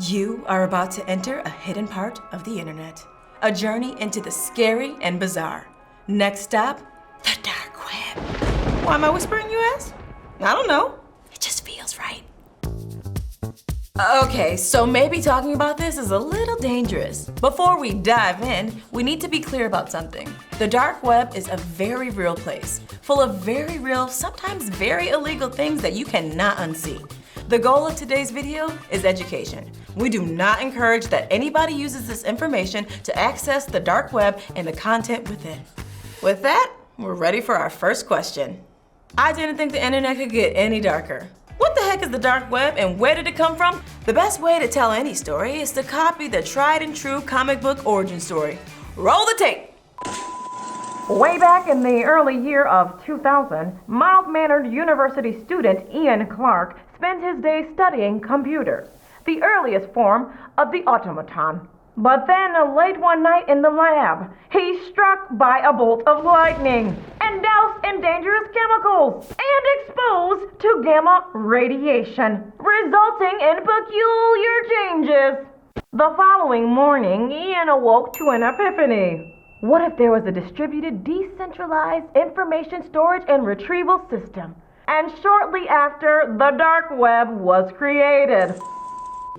You are about to enter a hidden part of the internet. A journey into the scary and bizarre. Next stop, the dark web. Why am I whispering, you ask? I don't know. It just feels right. Okay, so maybe talking about this is a little dangerous. Before we dive in, we need to be clear about something. The dark web is a very real place, full of very real, sometimes very illegal things that you cannot unsee. The goal of today's video is education. We do not encourage that anybody uses this information to access the dark web and the content within. With that, we're ready for our first question. I didn't think the internet could get any darker. What the heck is the dark web and where did it come from? The best way to tell any story is to copy the tried and true comic book origin story. Roll the tape! Way back in the early year of 2000, mild-mannered university student Ian Clark spent his days studying computers, the earliest form of the automaton. But then, late one night in the lab, he's struck by a bolt of lightning and doused in dangerous chemicals and exposed to gamma radiation, resulting in peculiar changes. The following morning, Ian awoke to an epiphany. What if there was a distributed, decentralized information storage and retrieval system? And shortly after, the dark web was created.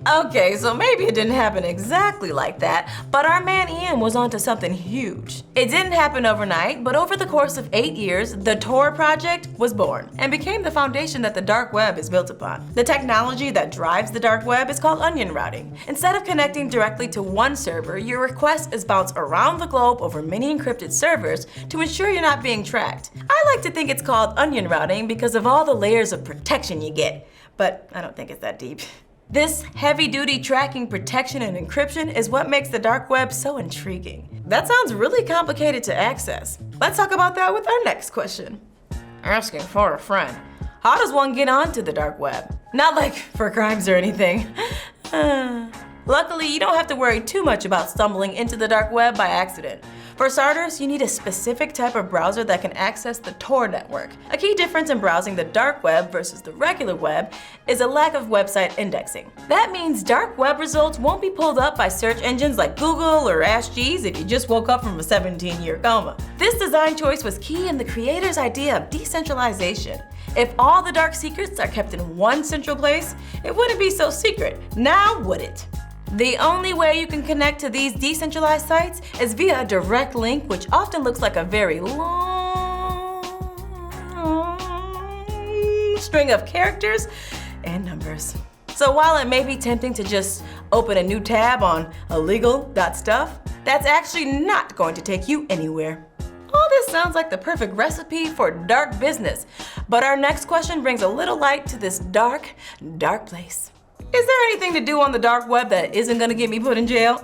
Okay, so maybe it didn't happen exactly like that, but our man Ian was onto something huge. It didn't happen overnight, but over the course of 8 years, the Tor project was born and became the foundation that the dark web is built upon. The technology that drives the dark web is called onion routing. Instead of connecting directly to one server, your request is bounced around the globe over many encrypted servers to ensure you're not being tracked. I like to think it's called onion routing because of all the layers of protection you get, but I don't think it's that deep. This heavy-duty tracking, protection, and encryption is what makes the dark web so intriguing. That sounds really complicated to access. Let's talk about that with our next question. Asking for a friend. How does one get onto the dark web? Not like for crimes or anything. Luckily, you don't have to worry too much about stumbling into the dark web by accident. For starters, you need a specific type of browser that can access the Tor network. A key difference in browsing the dark web versus the regular web is a lack of website indexing. That means dark web results won't be pulled up by search engines like Google or Ask Jeeves if you just woke up from a 17-year coma. This design choice was key in the creator's idea of decentralization. If all the dark secrets are kept in one central place, it wouldn't be so secret, now would it? The only way you can connect to these decentralized sites is via a direct link, which often looks like a very long string of characters and numbers. So while it may be tempting to just open a new tab on illegal.stuff, that's actually not going to take you anywhere. All this sounds like the perfect recipe for dark business, but our next question brings a little light to this dark place. Is there anything to do on the dark web that isn't gonna get me put in jail?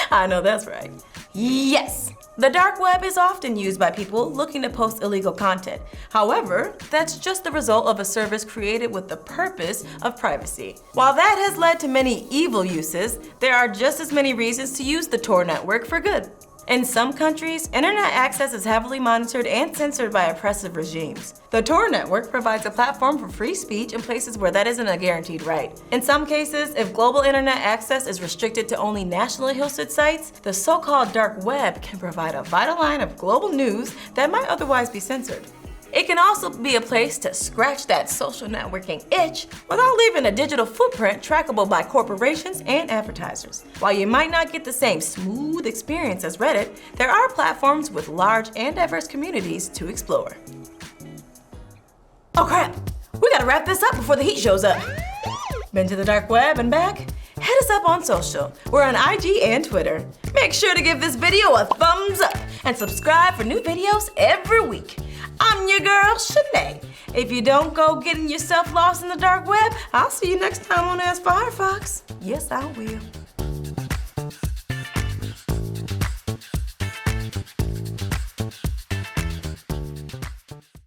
I know that's right. Yes! The dark web is often used by people looking to post illegal content. However, that's just the result of a service created with the purpose of privacy. While that has led to many evil uses, there are just as many reasons to use the Tor network for good. In some countries, internet access is heavily monitored and censored by oppressive regimes. The Tor network provides a platform for free speech in places where that isn't a guaranteed right. In some cases, if global internet access is restricted to only nationally hosted sites, the so-called dark web can provide a vital line of global news that might otherwise be censored. It can also be a place to scratch that social networking itch without leaving a digital footprint trackable by corporations and advertisers. While you might not get the same smooth experience as Reddit, there are platforms with large and diverse communities to explore. Oh crap, we gotta wrap this up before the heat shows up. Been to the dark web and back? Hit us up on social. We're on IG and Twitter. Make sure to give this video a thumbs up and subscribe for new videos every week. I'm your girl, Shanae. If you don't go getting yourself lost in the dark web, I'll see you next time on Ask Firefox. Yes, I will.